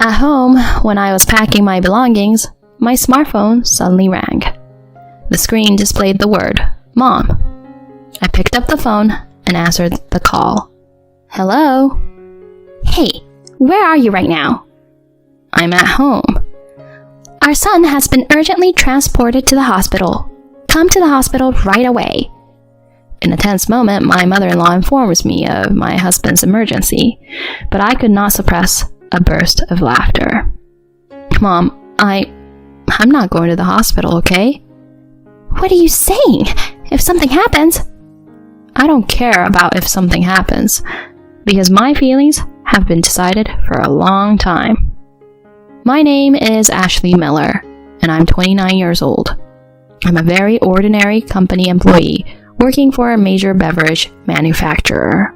At home, when I was packing my belongings, my smartphone suddenly rang. The screen displayed the word, Mom. I picked up the phone and answered the call. Hello? Hey, where are you right now? I'm at home. Our son has been urgently transported to the hospital. Come to the hospital right away. In a tense moment, my mother-in-law informs me of my husband's emergency, but I could not suppress a burst of laughter. Mom, I'm not going to the hospital, okay? What are you saying? If something happens... I don't care about if something happens, because my feelings have been decided for a long time. My name is Ashley Miller, and I'm 29 years old. I'm a very ordinary company employee working for a major beverage manufacturer.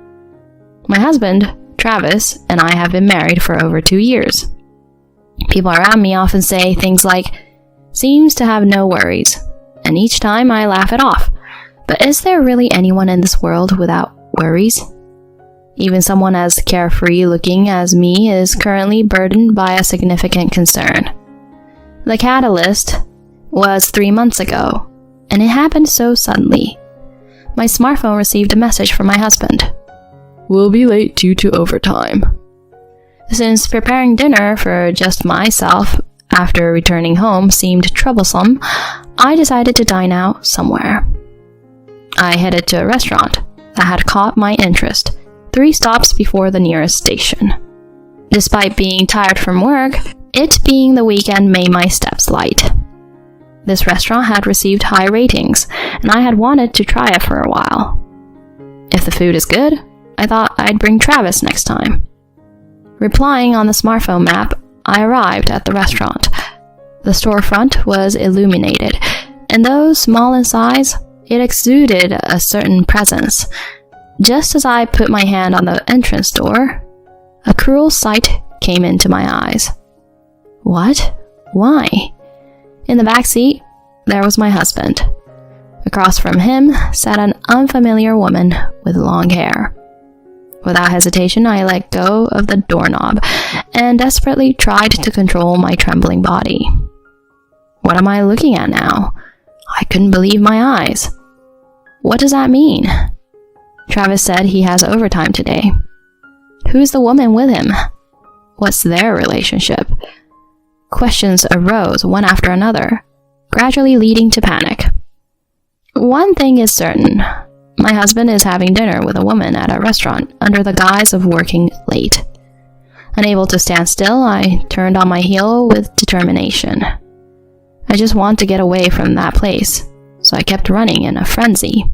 My husband, Travis, and I have been married for over 2 years. People around me often say things like, seems to have no worries, and each time I laugh it off. But is there really anyone in this world without worries? Even someone as carefree looking as me is currently burdened by a significant concern. The catalyst was 3 months ago, and it happened so suddenly. My smartphone received a message from my husband. We'll be late due to overtime. Since preparing dinner for just myself after returning home seemed troublesome, I decided to dine out somewhere. I headed to a restaurant that had caught my interest 3 stops before the nearest station. Despite being tired from work, it being the weekend made my steps light. This restaurant had received high ratings, and I had wanted to try it for a while. If the food is good, I thought I'd bring Travis next time. Replying on the smartphone map, I arrived at the restaurant. The storefront was illuminated, and though small in size, it exuded a certain presence. Just as I put my hand on the entrance door, a cruel sight came into my eyes. What? Why? In the back seat, there was my husband. Across from him sat an unfamiliar woman with long hair. Without hesitation, I let go of the doorknob and desperately tried to control my trembling body. What am I looking at now? I couldn't believe my eyes. What does that mean? Travis said he has overtime today. Who's the woman with him? What's their relationship? Questions arose one after another, gradually leading to panic. One thing is certain. My husband is having dinner with a woman at a restaurant under the guise of working late. Unable to stand still, I turned on my heel with determination. I just want to get away from that place, so I kept running in a frenzy.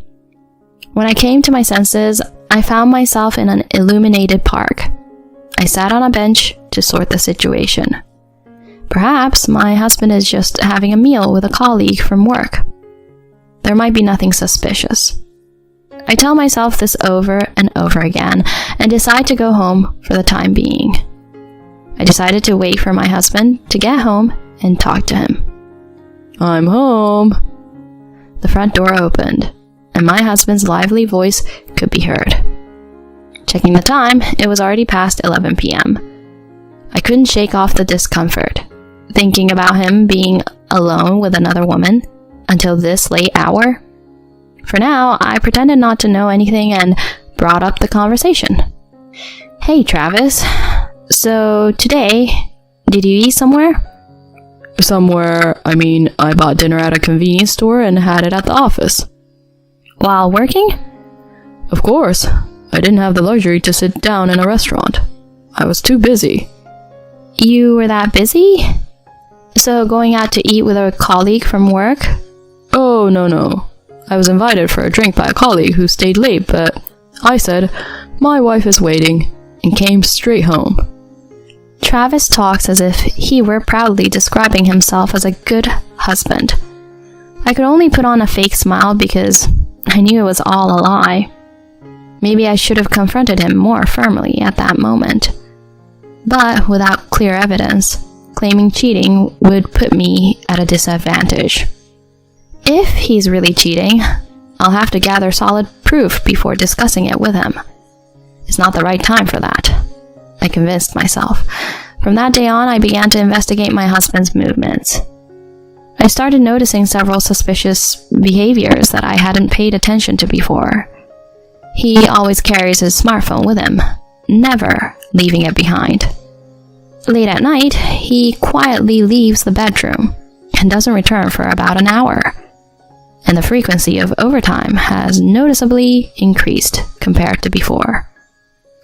When I came to my senses, I found myself in an illuminated park. I sat on a bench to sort the situation. Perhaps my husband is just having a meal with a colleague from work. There might be nothing suspicious. I tell myself this over and over again and decide to go home for the time being. I decided to wait for my husband to get home and talk to him. I'm home. The front door opened, and my husband's lively voice could be heard. Checking the time, it was already past 11 p.m. I couldn't shake off the discomfort, thinking about him being alone with another woman until this late hour. For now, I pretended not to know anything and brought up the conversation. Hey, Travis. So, today, did you eat somewhere? Somewhere, I bought dinner at a convenience store and had it at the office. While working? Of course. I didn't have the luxury to sit down in a restaurant. I was too busy. You were that busy? So going out to eat with a colleague from work? Oh, no. I was invited for a drink by a colleague who stayed late, but I said, my wife is waiting, and came straight home. Travis talks as if he were proudly describing himself as a good husband. I could only put on a fake smile because I knew it was all a lie. Maybe I should have confronted him more firmly at that moment. But without clear evidence, claiming cheating would put me at a disadvantage. If he's really cheating, I'll have to gather solid proof before discussing it with him. It's not the right time for that, I convinced myself. From that day on, I began to investigate my husband's movements. I started noticing several suspicious behaviors that I hadn't paid attention to before. He always carries his smartphone with him, never leaving it behind. Late at night, he quietly leaves the bedroom and doesn't return for about an hour. And the frequency of overtime has noticeably increased compared to before.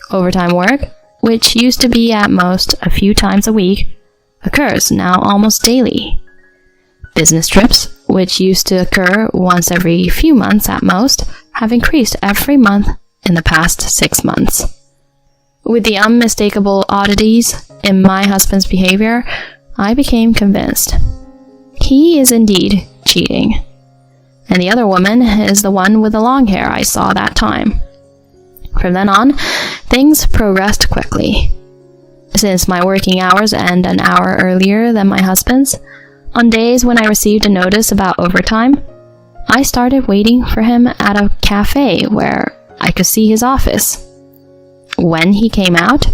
Overtime work, which used to be at most a few times a week, occurs now almost daily. Business trips, which used to occur once every few months at most, have increased every month in the past 6 months. With the unmistakable oddities in my husband's behavior, I became convinced. He is indeed cheating. And the other woman is the one with the long hair I saw that time. From then on, things progressed quickly. Since my working hours end an hour earlier than my husband's, on days when I received a notice about overtime, I started waiting for him at a cafe where I could see his office. When he came out,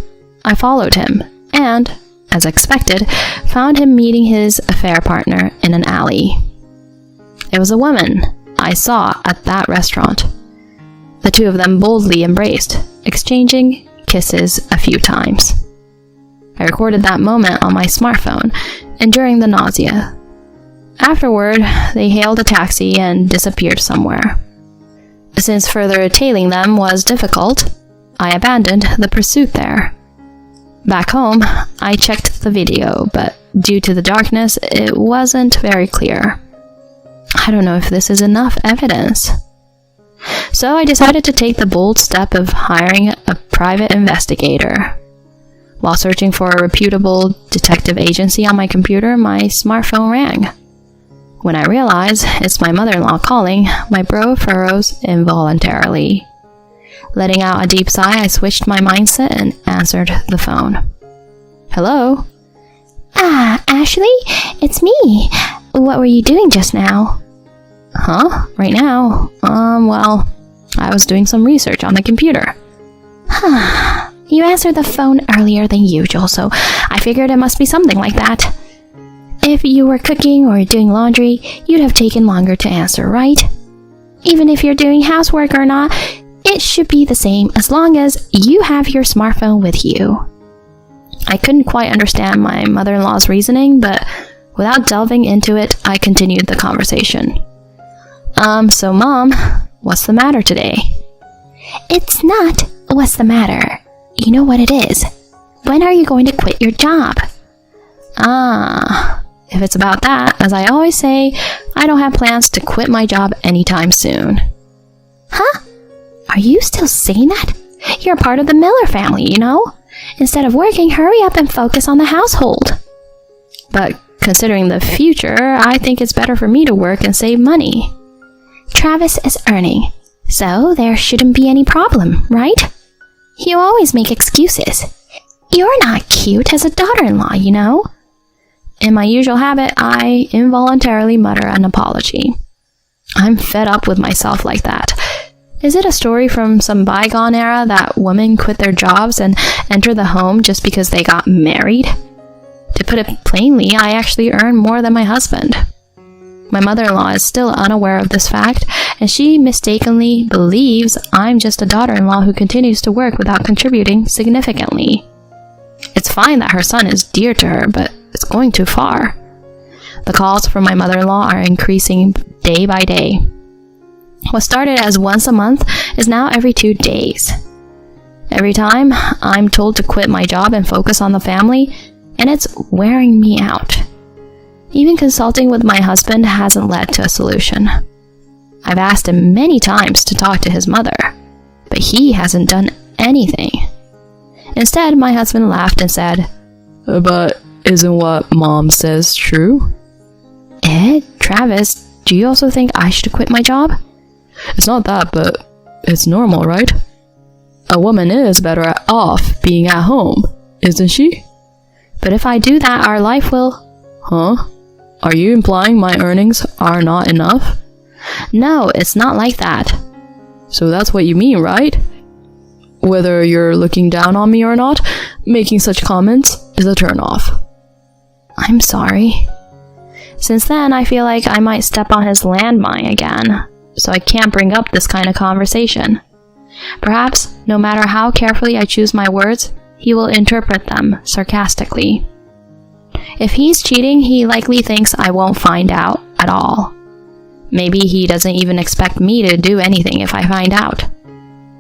I followed him and, as expected, found him meeting his affair partner in an alley. It was a woman I saw at that restaurant. The two of them boldly embraced, exchanging kisses a few times. I recorded that moment on my smartphone, enduring the nausea. Afterward, they hailed a taxi and disappeared somewhere. Since further tailing them was difficult, I abandoned the pursuit there. Back home, I checked the video, but due to the darkness, it wasn't very clear. I don't know if this is enough evidence. So I decided to take the bold step of hiring a private investigator. While searching for a reputable detective agency on my computer, my smartphone rang. When I realize it's my mother-in-law calling, my brow furrows involuntarily. Letting out a deep sigh, I switched my mindset and answered the phone. Hello? Ah, Ashley, it's me. What were you doing just now? Huh? Right now? Well, I was doing some research on the computer. Huh. You answered the phone earlier than usual, so I figured it must be something like that. If you were cooking or doing laundry, you'd have taken longer to answer, right? Even if you're doing housework or not, it should be the same as long as you have your smartphone with you. I couldn't quite understand my mother-in-law's reasoning, but without delving into it, I continued the conversation. So Mom, what's the matter today? It's not what's the matter. You know what it is. When are you going to quit your job? If it's about that, as I always say, I don't have plans to quit my job anytime soon. Huh? Are you still saying that? You're part of the Miller family, you know? Instead of working, hurry up and focus on the household. But considering the future, I think it's better for me to work and save money. Travis is earning, so there shouldn't be any problem, right? You always make excuses. You're not cute as a daughter-in-law, you know? In my usual habit, I involuntarily mutter an apology. I'm fed up with myself like that. Is it a story from some bygone era that women quit their jobs and enter the home just because they got married? To put it plainly, I actually earn more than my husband. My mother-in-law is still unaware of this fact, and she mistakenly believes I'm just a daughter-in-law who continues to work without contributing significantly. It's fine that her son is dear to her, but it's going too far. The calls from my mother-in-law are increasing day by day. What started as once a month is now every 2 days. Every time, I'm told to quit my job and focus on the family, and it's wearing me out. Even consulting with my husband hasn't led to a solution. I've asked him many times to talk to his mother, but he hasn't done anything. Instead, my husband laughed and said, "But isn't what Mom says true?" Travis, do you also think I should quit my job? It's not that, but it's normal, right? A woman is better off being at home, isn't she? But if I do that, our life will... Huh? Are you implying my earnings are not enough? No, it's not like that. So that's what you mean, right? Whether you're looking down on me or not, making such comments, is a turnoff. I'm sorry. Since then, I feel like I might step on his landmine again, so I can't bring up this kind of conversation. Perhaps, no matter how carefully I choose my words, he will interpret them sarcastically. If he's cheating, he likely thinks I won't find out at all. Maybe he doesn't even expect me to do anything if I find out.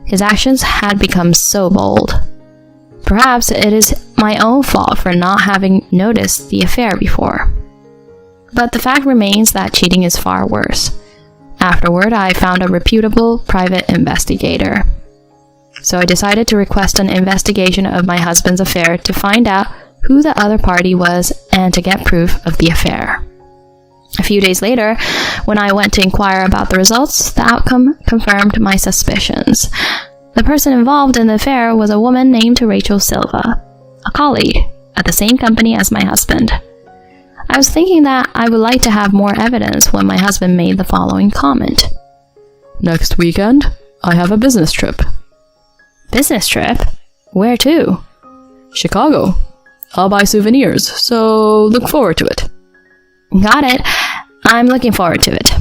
His actions had become so bold. Perhaps it is my own fault for not having noticed the affair before. But the fact remains that cheating is far worse. Afterward, I found a reputable private investigator. So I decided to request an investigation of my husband's affair to find out who the other party was and to get proof of the affair. A few days later, when I went to inquire about the results, the outcome confirmed my suspicions. The person involved in the affair was a woman named Rachel Silva, a colleague at the same company as my husband. I was thinking that I would like to have more evidence when my husband made the following comment. Next weekend, I have a business trip. Business trip? Where to? Chicago. I'll buy souvenirs, so look forward to it. Got it. I'm looking forward to it.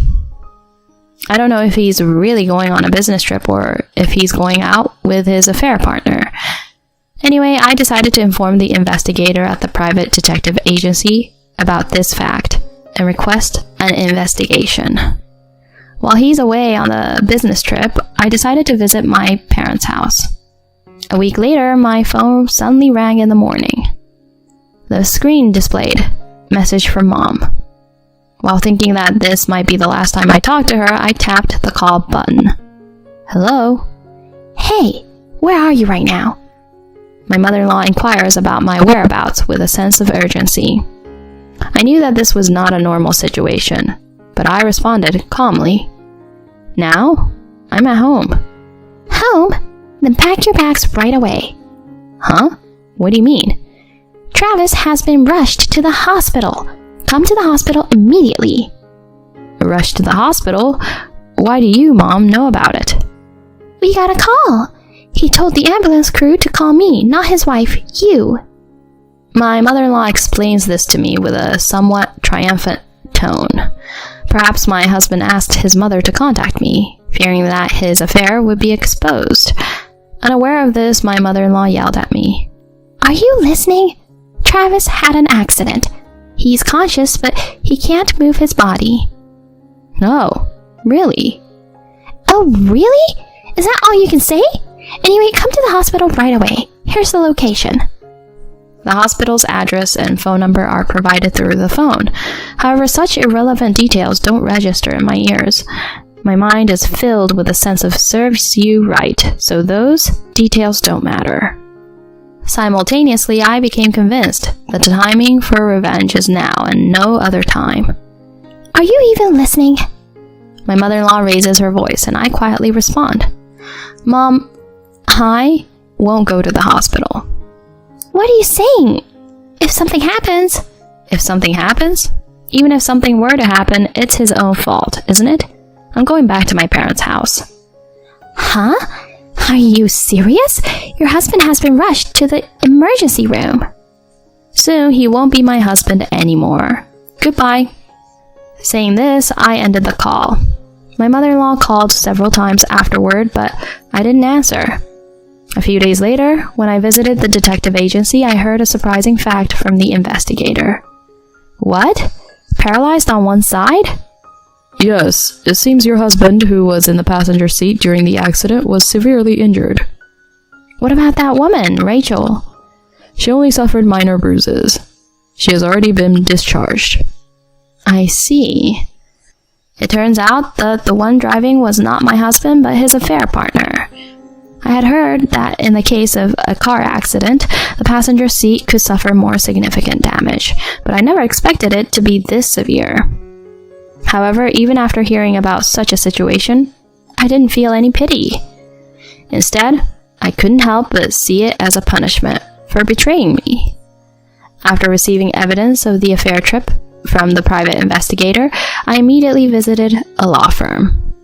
I don't know if he's really going on a business trip or if he's going out with his affair partner. Anyway, I decided to inform the investigator at the private detective agency about this fact and request an investigation. While he's away on the business trip, I decided to visit my parents' house. A week later, my phone suddenly rang in the morning. The screen displayed, "Message from Mom." While thinking that this might be the last time I talked to her, I tapped the call button. Hello? Hey, where are you right now? My mother-in-law inquires about my whereabouts with a sense of urgency. I knew that this was not a normal situation, but I responded calmly. Now? I'm at home. Home? Then pack your bags right away. Huh? What do you mean? Travis has been rushed to the hospital. Come to the hospital immediately. Rushed to the hospital? Why do you, Mom, know about it? We got a call. He told the ambulance crew to call me, not his wife, you. My mother-in-law explains this to me with a somewhat triumphant tone. Perhaps my husband asked his mother to contact me, fearing that his affair would be exposed. Unaware of this, my mother-in-law yelled at me. Are you listening? Travis had an accident. He's conscious, but he can't move his body. No, really? Oh, really? Is that all you can say? Anyway, come to the hospital right away. Here's the location. The hospital's address and phone number are provided through the phone. However, such irrelevant details don't register in my ears. My mind is filled with a sense of serves you right, so those details don't matter. Simultaneously, I became convinced that the timing for revenge is now and no other time. Are you even listening? My mother-in-law raises her voice and I quietly respond. Mom, I won't go to the hospital. What are you saying? If something happens... If something happens? Even if something were to happen, it's his own fault, isn't it? I'm going back to my parents' house. Huh? Are you serious? Your husband has been rushed to the emergency room. Soon he won't be my husband anymore. Goodbye. Saying this, I ended the call. My mother-in-law called several times afterward, but I didn't answer. A few days later, when I visited the detective agency, I heard a surprising fact from the investigator. What? Paralyzed on one side? Yes, it seems your husband, who was in the passenger seat during the accident, was severely injured. What about that woman, Rachel? She only suffered minor bruises. She has already been discharged. I see. It turns out that the one driving was not my husband, but his affair partner. I had heard that in the case of a car accident, the passenger seat could suffer more significant damage, but I never expected it to be this severe. However, even after hearing about such a situation, I didn't feel any pity. Instead, I couldn't help but see it as a punishment for betraying me. After receiving evidence of the affair trip from the private investigator, I immediately visited a law firm.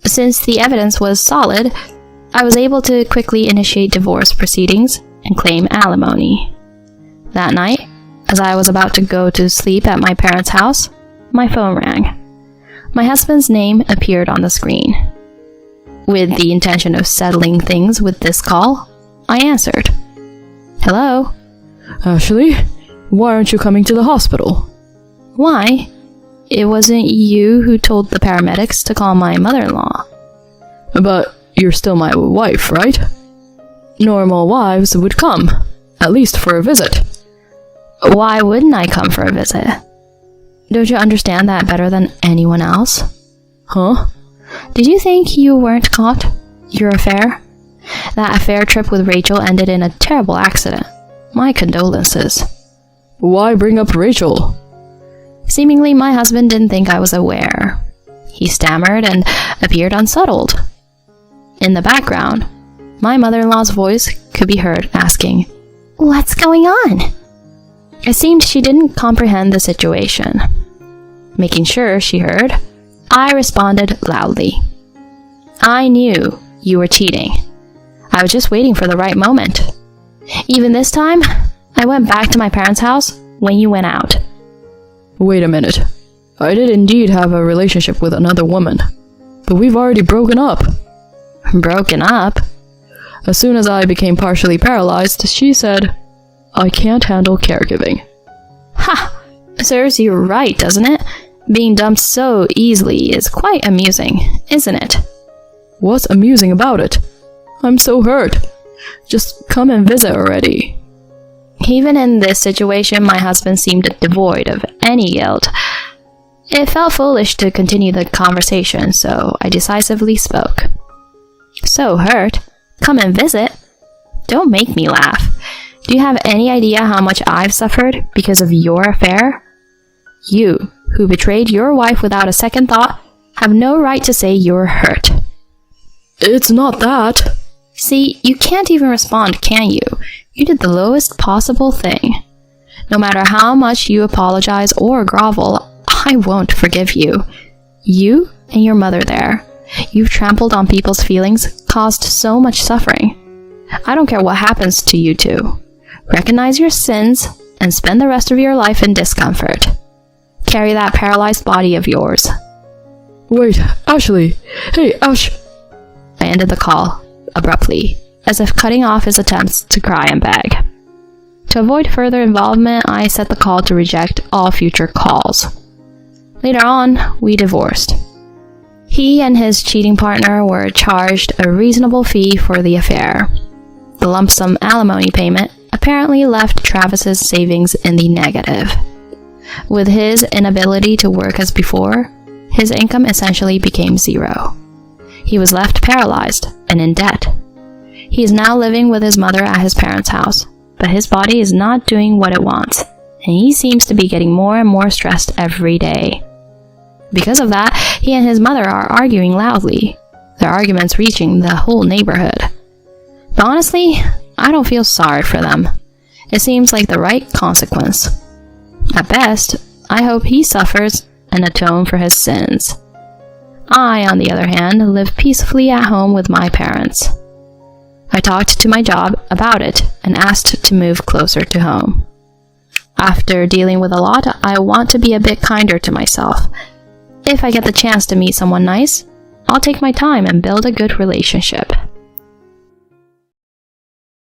Since the evidence was solid, I was able to quickly initiate divorce proceedings and claim alimony. That night, as I was about to go to sleep at my parents' house, my phone rang. My husband's name appeared on the screen. With the intention of settling things with this call, I answered. Hello? Ashley, why aren't you coming to the hospital? Why? It wasn't you who told the paramedics to call my mother-in-law. But you're still my wife, right? Normal wives would come, at least for a visit. Why wouldn't I come for a visit? Don't you understand that better than anyone else? Huh? Did you think you weren't caught? Your affair? That affair trip with Rachel ended in a terrible accident. My condolences. Why bring up Rachel? Seemingly, my husband didn't think I was aware. He stammered and appeared unsettled. In the background, my mother-in-law's voice could be heard asking, What's going on? It seemed she didn't comprehend the situation. Making sure she heard, I responded loudly. I knew you were cheating. I was just waiting for the right moment. Even this time, I went back to my parents' house when you went out. Wait a minute. I did indeed have a relationship with another woman, but we've already broken up. Broken up? As soon as I became partially paralyzed, she said, I can't handle caregiving. Ha! Serves you right, doesn't it? Being dumped so easily is quite amusing, isn't it? What's amusing about it? I'm so hurt. Just come and visit already. Even in this situation, my husband seemed devoid of any guilt. It felt foolish to continue the conversation, so I decisively spoke. So hurt? Come and visit? Don't make me laugh. Do you have any idea how much I've suffered because of your affair? You, who betrayed your wife without a second thought, have no right to say you're hurt. It's not that. See, you can't even respond, can you? You did the lowest possible thing. No matter how much you apologize or grovel, I won't forgive you. You and your mother there. You've trampled on people's feelings, caused so much suffering. I don't care what happens to you two. Recognize your sins and spend the rest of your life in discomfort. Carry that paralyzed body of yours. Wait, Ashley. Hey, Ash. I ended the call abruptly, as if cutting off his attempts to cry and beg. To avoid further involvement, I set the call to reject all future calls. Later on, we divorced. He and his cheating partner were charged a reasonable fee for the affair. The lump sum alimony payment apparently left Travis's savings in the negative. With his inability to work as before, his income essentially became zero. He was left paralyzed and in debt. He is now living with his mother at his parents' house, but his body is not doing what it wants, and he seems to be getting more and more stressed every day. Because of that, he and his mother are arguing loudly, their arguments reaching the whole neighborhood. But honestly, I don't feel sorry for them. It seems like the right consequence. At best, I hope he suffers and atone for his sins. I, on the other hand, live peacefully at home with my parents. I talked to my job about it and asked to move closer to home. After dealing with a lot, I want to be a bit kinder to myself. If I get the chance to meet someone nice, I'll take my time and build a good relationship.